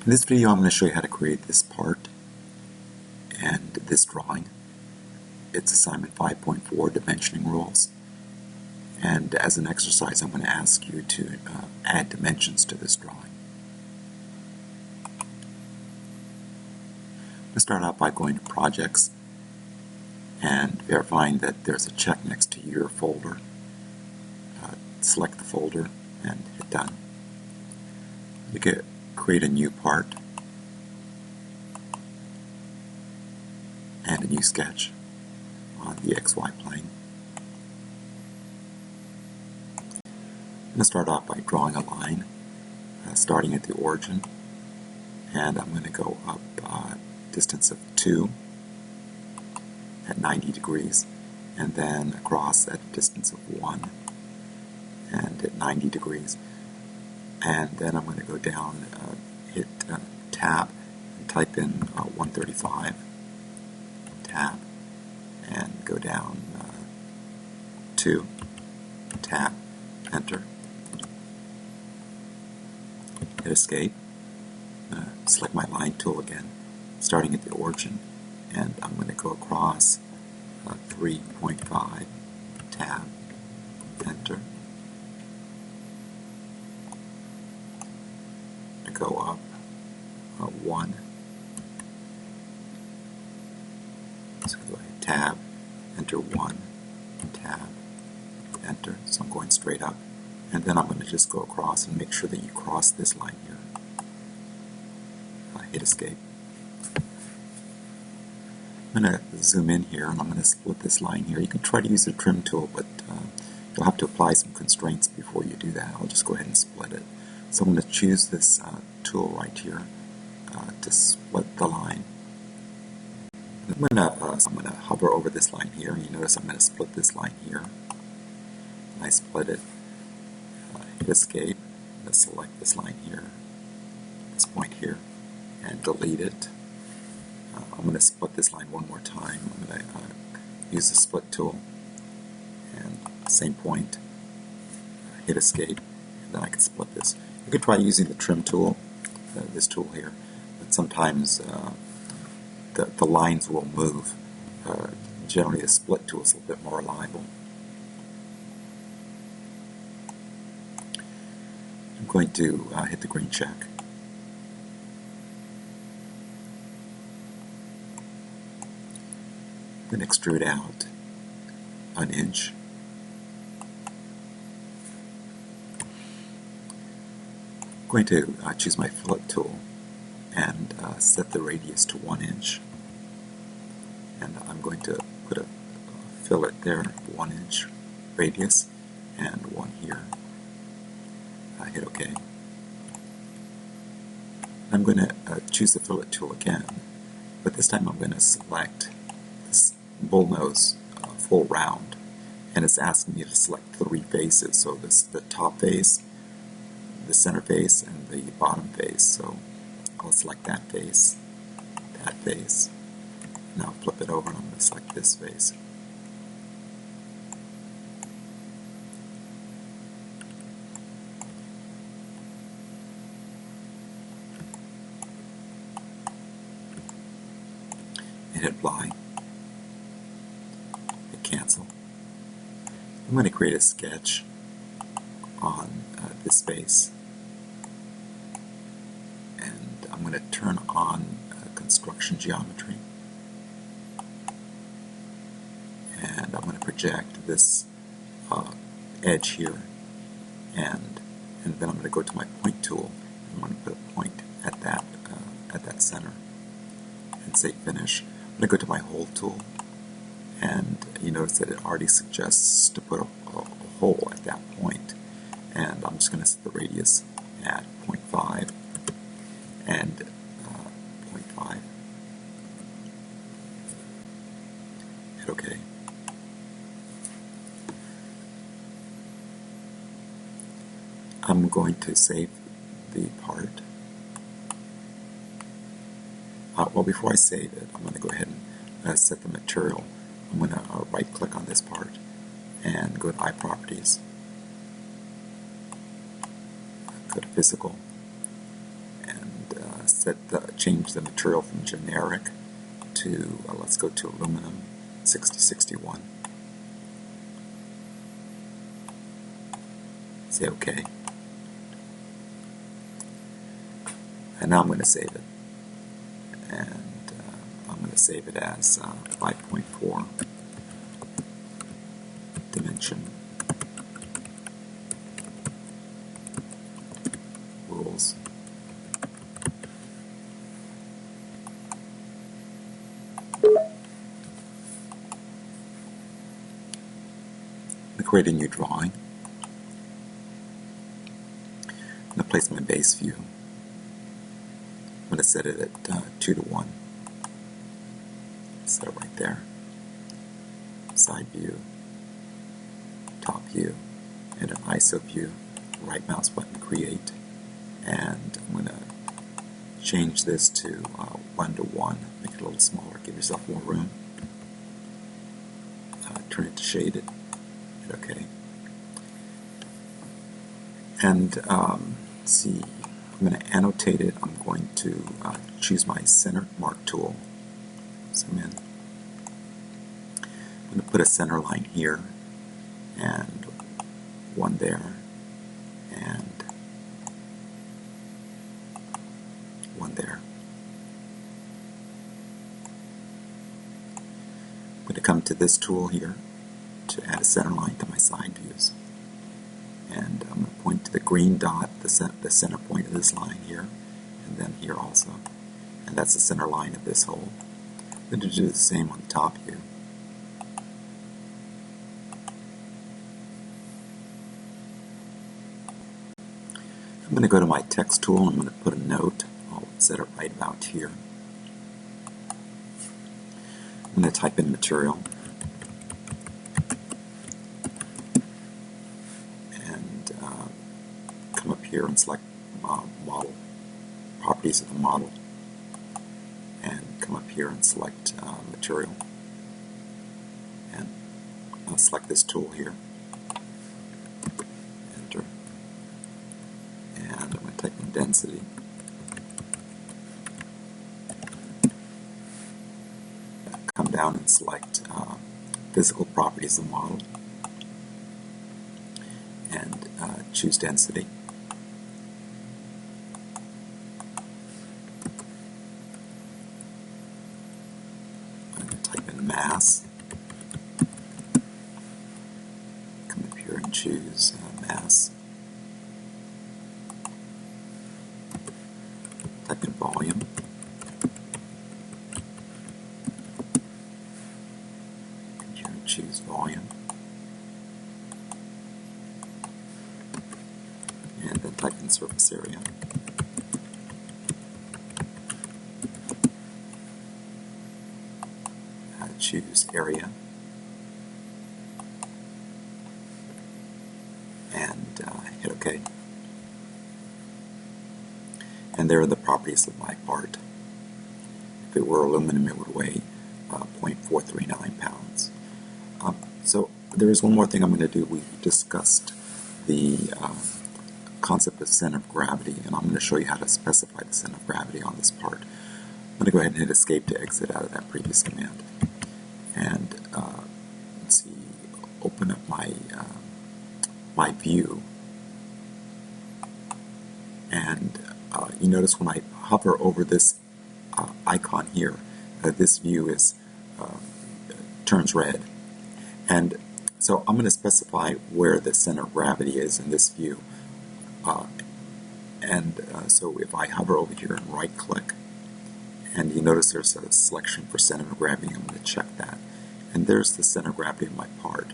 In this video I'm going to show you how to create this part and this drawing. It's assignment 5.4 dimensioning rules, and as an exercise I'm going to ask you to add dimensions to this drawing. I'm going to start out by going to projects and verifying that there's a check next to your folder. Select the folder and hit done. Create a new part and a new sketch on the XY plane. I'm going to start off by drawing a line starting at the origin, and I'm going to go up a distance of 2 at 90 degrees, and then across at a distance of 1 and at 90 degrees. And then I'm going to go down, hit tab, and type in 135, tab, and go down 2, tab, enter, hit escape, select my line tool again, starting at the origin, and I'm going to go across 3.5, tab, enter, go up 1, so go ahead, tab, enter 1, tab, enter, so I'm going straight up, and then I'm going to just go across and make sure that you cross this line here. Hit escape. I'm going to zoom in here and I'm going to split this line here. You can try to use the trim tool, but you'll have to apply some constraints before you do that. I'll just go ahead and split it. So I'm going to choose this tool right here to split the line. I'm going to hover over this line here. You notice I'm going to split this line here. And I split it. Hit escape. I'm going to select this line here, this point here, and delete it. I'm going to split this line one more time. I'm going to use the split tool and same point. Hit escape, and then I can split this. You could try using the trim tool, this tool here, but sometimes the lines will move. Generally, the split tool is a little bit more reliable. I'm going to hit the green check. Then extrude out 1 inch. I'm going to choose my fillet tool and set the radius to 1 inch. And I'm going to put a fillet there, 1 inch radius, and one here. Hit OK. I'm going to choose the fillet tool again, but this time I'm going to select this bullnose full round, and it's asking me to select 3 faces. So this the top face, the center face, and the bottom face. So I'll select that face, now flip it over and I'm going to select this face. And hit apply. Hit cancel. I'm going to create a sketch on this face. And I'm going to turn on construction geometry. And I'm going to project this edge here, and then I'm going to go to my point tool. I'm going to put a point at that center and say finish. I'm going to go to my hole tool, and you notice that it already suggests to put a hole at that point. And I'm just going to set the radius at 0.5 and 0.5. Hit OK. I'm going to save the part. Well, before I save it, I'm going to go ahead and set the material. I'm going to right click on this part and go to Eye Properties, go to Physical, and change the material from generic to, let's go to aluminum 6061. Say OK. And now I'm going to save it. And I'm going to save it as 5.4 dimension rules. I'm going to create a new drawing. I'm going to place my base view. I'm going to set it at 2 to 1. Set it right there. Side view, top view, and an ISO view. Right mouse button, create. And I'm going to change this to 1 to 1. Make it a little smaller. Give yourself more room. Turn it to shaded. Hit OK. And let's see. I'm going to annotate it. I'm going to choose my center mark tool. Zoom in. I'm going to put a center line here, and one there, and one there. I'm going to come to this tool here to add a center line to my side views. And I'm going to point to the green dot, the center point of this line here, and then here also. And that's the center line of this hole. I'm going to do the same on the top view. I'm going to go to my text tool and I'm going to put a note. I'll set it right about here. I'm going to type in material. And come up here and select model, properties of the model. And come up here and select material. And I'll select this tool here. Enter. And I'm going to type in density. Come down and select physical properties of the model. And choose density. I'm going to type in mass. Come up here and choose mass. Type in volume. Come here and choose volume. And then type in surface area. Choose area. And hit OK. And there are the properties of my part. If it were aluminum, it would weigh 0.439 pounds. So there is one more thing I'm going to do. We discussed the concept of center of gravity, and I'm going to show you how to specify the center of gravity on this part. I'm going to go ahead and hit escape to exit out of that previous command. And let's see, open up my my view, and you notice when I hover over this icon here, this view is turns red. And so I'm going to specify where the center of gravity is in this view. So if I hover over here and right click, and you notice there's a selection for center of gravity, I'm going to check that. And there's the center of gravity of my part.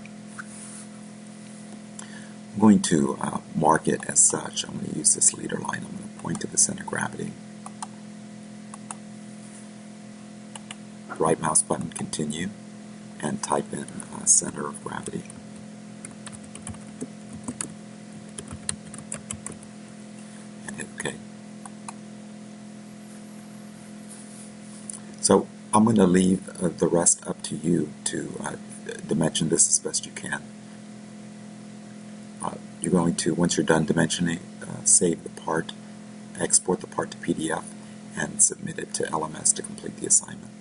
I'm going to mark it as such. I'm going to use this leader line. I'm going to point to the center of gravity. Right mouse button, continue, and type in center of gravity. And hit OK. So I'm going to leave the rest up to you to dimension this as best you can. You're going to, once you're done dimensioning, save the part, export the part to PDF, and submit it to LMS to complete the assignment.